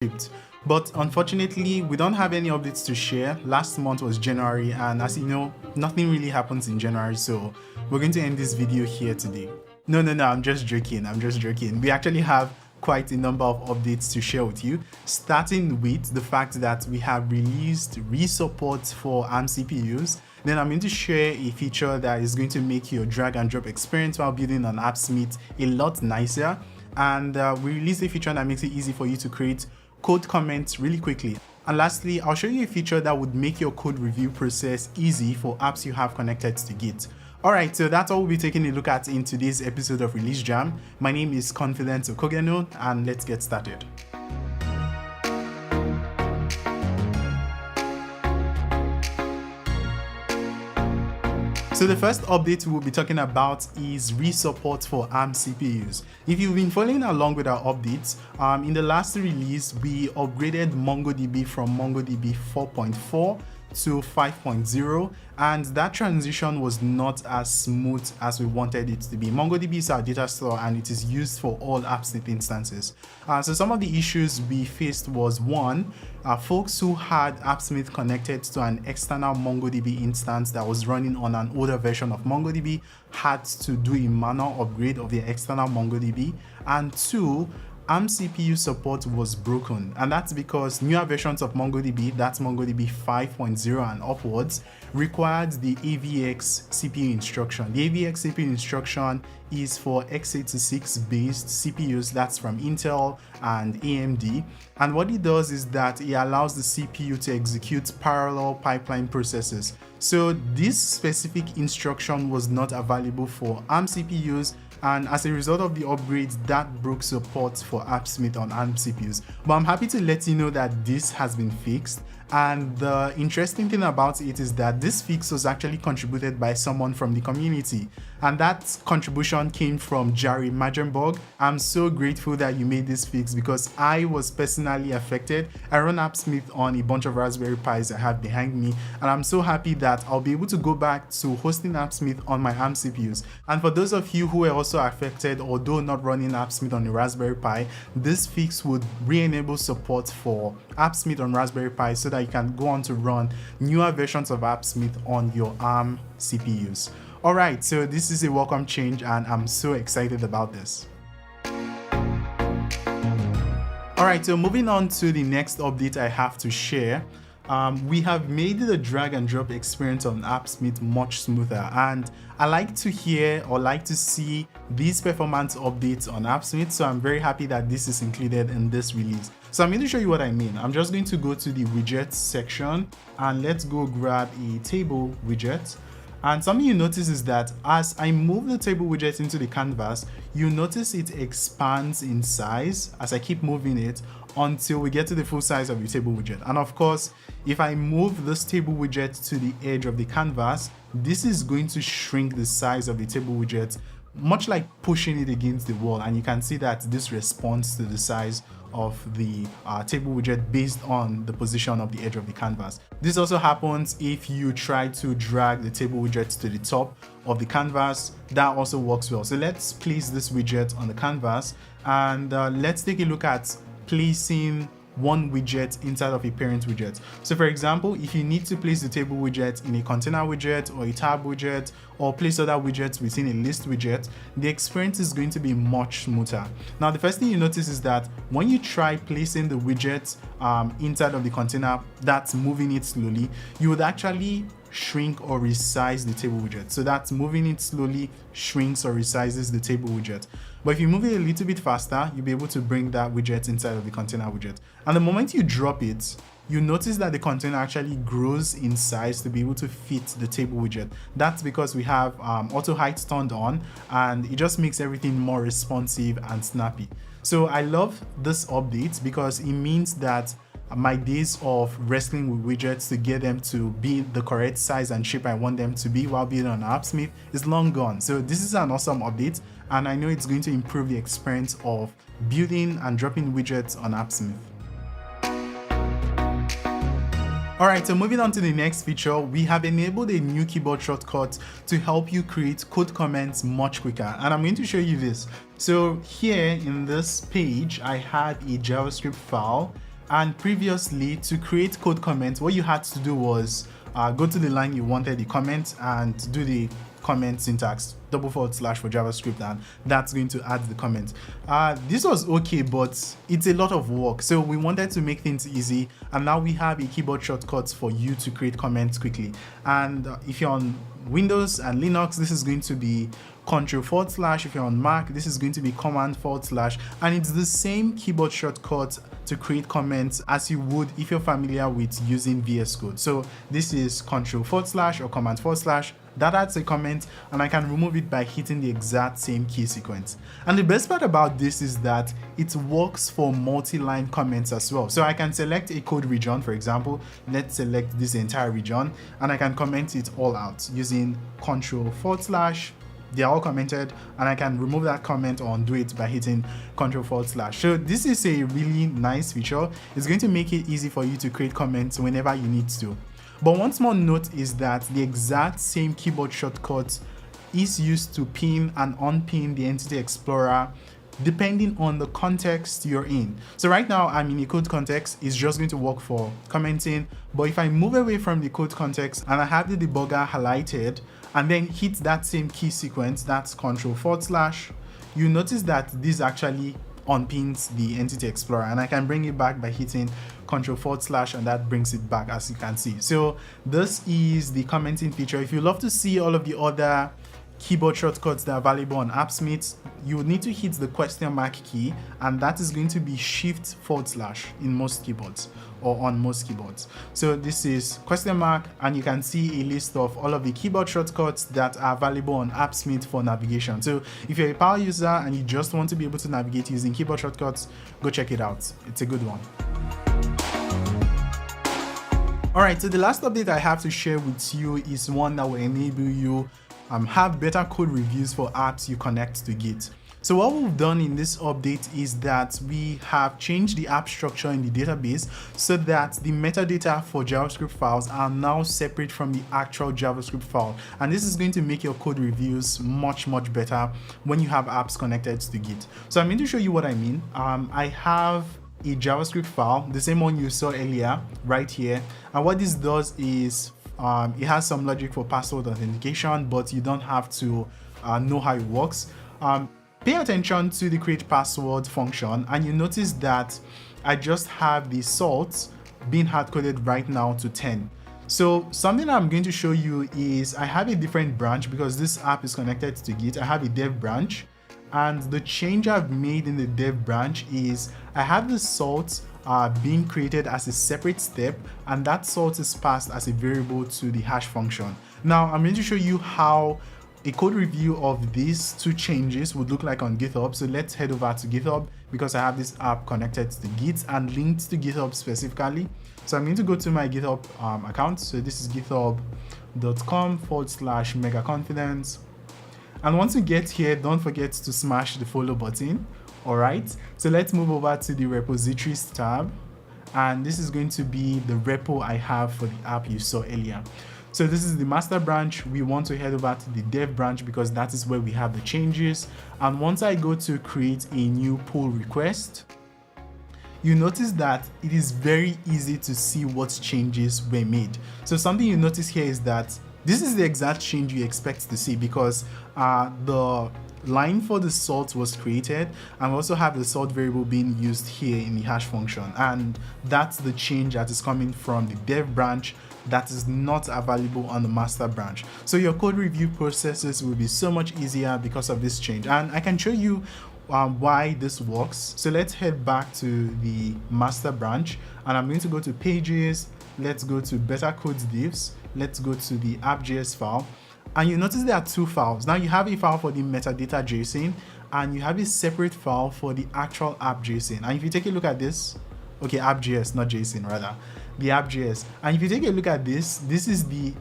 JavaScript. But unfortunately, we don't have any updates to share. Last month was January, and as you know, nothing really happens in January, so we're going to end this video here today. No, I'm just joking. We actually have quite a number of updates to share with you, starting with the fact that we have released re-support for ARM CPUs. Then I'm going to share a feature that is going to make your drag and drop experience while building an Appsmith a lot nicer. And we released a feature that makes it easy for you to create code comments really quickly. And lastly, I'll show you a feature that would make your code review process easy for apps you have connected to Git. Alright, so that's all we'll be taking a look at in today's episode of LIVESTREAM. My name is Confident Okoghenun, and let's get started. So the first update we'll be talking about is re-support for ARM CPUs. If you've been following along with our updates, in the last release, we upgraded MongoDB from MongoDB 4.4 to 5.0, and that transition was not as smooth as we wanted it to be. MongoDB is our data store and it is used for all Appsmith instances. So some of the issues we faced was one, folks who had Appsmith connected to an external MongoDB instance that was running on an older version of MongoDB had to do a manual upgrade of their external MongoDB, and two, ARM CPU support was broken, and that's because newer versions of MongoDB, that's MongoDB 5.0 and upwards, required the AVX CPU instruction. The AVX CPU instruction is for x86 based CPUs, that's from Intel and AMD, and what it does is that it allows the CPU to execute parallel pipeline processes. So this specific instruction was not available for ARM CPUs, and as a result of the upgrades, that broke support for Appsmith on ARM CPUs. But I'm happy to let you know that this has been fixed, and the interesting thing about it is that this fix was actually contributed by someone from the community, and that contribution came from Jerry Majenborg. I'm so grateful that you made this fix because I was personally affected. I run Appsmith on a bunch of Raspberry Pis I have behind me, and I'm so happy that I'll be able to go back to hosting Appsmith on my ARM CPUs. And for those of you who were also affected, although not running Appsmith on a Raspberry Pi, this fix would re-enable support for Appsmith on Raspberry Pi so that you can go on to run newer versions of Appsmith on your ARM CPUs. Alright, so this is a welcome change and I'm so excited about this. Alright, so moving on to the next update I have to share. We have made the drag and drop experience on Appsmith much smoother, and I like to hear or like to see these performance updates on Appsmith, so I'm very happy that this is included in this release. So I'm going to show you what I mean. I'm just going to go to the widgets section and let's go grab a table widget. And something you notice is that as I move the table widget into the canvas, you notice it expands in size as I keep moving it until we get to the full size of the table widget. And of course, if I move this table widget to the edge of the canvas, this is going to shrink the size of the table widget, much like pushing it against the wall. And you can see that this responds to the size of the table widget based on the position of the edge of the canvas. This also happens if you try to drag the table widget to the top of the canvas. That also works well. So let's place this widget on the canvas and let's take a look at placing one widget inside of a parent widget. So for example, if you need to place the table widget in a container widget or a tab widget or place other widgets within a list widget, the experience is going to be much smoother. Now the first thing you notice is that when you try placing the widget inside of the container that's moving it slowly, you would actually shrink or resize the table widget. So that's moving it slowly shrinks or resizes the table widget. But if you move it a little bit faster, you'll be able to bring that widget inside of the container widget. And the moment you drop it, you notice that the container actually grows in size to be able to fit the table widget. That's because we have auto height turned on, and it just makes everything more responsive and snappy. So I love this update because it means that my days of wrestling with widgets to get them to be the correct size and shape I want them to be while building on Appsmith is long gone. So this is an awesome update, and I know it's going to improve the experience of building and dropping widgets on Appsmith. Alright, so moving on to the next feature, we have enabled a new keyboard shortcut to help you create code comments much quicker, and I'm going to show you this. So here in this page, I had a JavaScript file, And previously, to create code comments, what you had to do was go to the line you wanted the comment and do the comment syntax // for JavaScript, and that's going to add the comment. This was okay, but it's a lot of work, so we wanted to make things easy, and now we have a keyboard shortcut for you to create comments quickly. And if you're on Windows and Linux, this is going to be Ctrl//. If you're on Mac, this is going to be Command//, and it's the same keyboard shortcut to create comments as you would if you're familiar with using VS Code. So this is Ctrl// or Command//. That adds a comment, and I can remove it by hitting the exact same key sequence. And the best part about this is that it works for multi-line comments as well. So I can select a code region, for example, let's select this entire region, and I can comment it all out using Ctrl//. They're all commented, and I can remove that comment or undo it by hitting Ctrl//. So this is a really nice feature. It's going to make it easy for you to create comments whenever you need to. But one small note is that the exact same keyboard shortcut is used to pin and unpin the Entity Explorer depending on the context you're in. So right now I'm in a code context, it's just going to work for commenting. But if I move away from the code context and I have the debugger highlighted and then hit that same key sequence, that's Ctrl//, you notice that this actually unpins the Entity Explorer, and I can bring it back by hitting Ctrl//, and that brings it back, as you can see. So this is the commenting feature. If you love to see all of the other keyboard shortcuts that are available on Appsmith, you would need to hit the question mark key, and that is going to be Shift// in most keyboards or on most keyboards. So this is question mark, and you can see a list of all of the keyboard shortcuts that are available on Appsmith for navigation. So if you're a power user and you just want to be able to navigate using keyboard shortcuts, go check it out. It's a good one. Alright, so the last update I have to share with you is one that will enable you have better code reviews for apps you connect to Git. So what we've done in this update is that we have changed the app structure in the database so that the metadata for JavaScript files are now separate from the actual JavaScript file. And this is going to make your code reviews much better when you have apps connected to Git. So I'm going to show you what I mean. I have a JavaScript file, the same one you saw earlier, right here. And what this does is it has some logic for password authentication, but you don't have to know how it works. Pay attention to the create password function, and you notice that I just have the salt being hard-coded right now to 10. So something I'm going to show you is I have a different branch because this app is connected to Git. I have a dev branch, and the change I've made in the dev branch is I have the salt being created as a separate step, and that salt is passed as a variable to the hash function. Now I'm going to show you how a code review of these two changes would look like on GitHub. So let's head over to GitHub because I have this app connected to Git and linked to GitHub specifically. So I'm going to go to my GitHub account. So this is github.com/megaconfidence. And once you get here, don't forget to smash the follow button. All right, so let's move over to the repositories tab, and this is going to be the repo I have for the app you saw earlier. So this is the master branch. We want to head over to the dev branch because that is where we have the changes. And once I go to create a new pull request, you notice that it is very easy to see what changes were made. So something you notice here is that this is the exact change you expect to see because the line for the salt was created, and we also have the salt variable being used here in the hash function, and that's the change that is coming from the dev branch that is not available on the master branch. So your code review processes will be so much easier because of this change, and I can show you why this works. So let's head back to the master branch, and I'm going to go to pages. Let's go to better codes diffs. Let's go to the app.js file. And you notice there are two files. Now you have a file for the metadata JSON, and you have a separate file for the actual app.json. And if you take a look at this, okay, app.js, not JSON, rather, the app.js. And if you take a look at this, this is the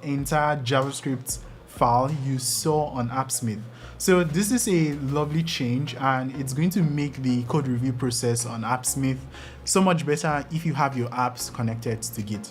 entire JavaScript file you saw on Appsmith. So this is a lovely change, and it's going to make the code review process on Appsmith so much better if you have your apps connected to Git.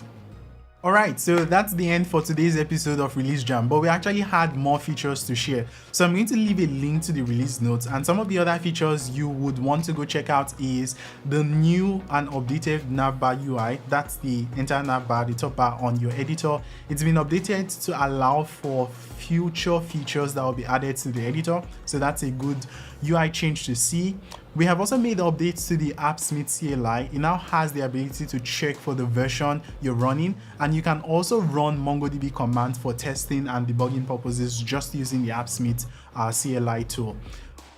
Alright, so that's the end for today's episode of Release Jam, but we actually had more features to share. So I'm going to leave a link to the release notes, and some of the other features you would want to go check out is the new and updated navbar UI. That's the entire navbar, the top bar on your editor. It's been updated to allow for future features that will be added to the editor, so that's a good UI change to see. We have also made updates to the Appsmith CLI. It now has the ability to check for the version you're running, and you can also run MongoDB commands for testing and debugging purposes just using the Appsmith CLI tool.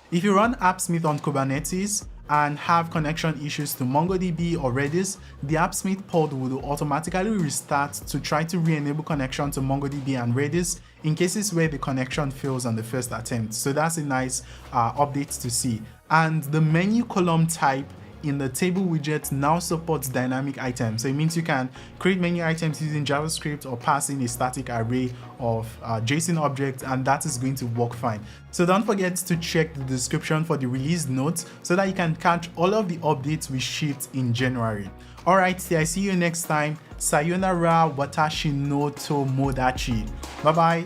If you run Appsmith on Kubernetes and have connection issues to MongoDB or Redis, the Appsmith pod will automatically restart to try to re-enable connection to MongoDB and Redis in cases where the connection fails on the first attempt. So that's a nice update to see. And the menu column type in the table widget now supports dynamic items. So it means you can create menu items using JavaScript or pass in a static array of JSON objects, and that is going to work fine. So don't forget to check the description for the release notes so that you can catch all of the updates we shipped in January. Alright, I see you next time. Sayonara watashi no tomodachi. Bye bye.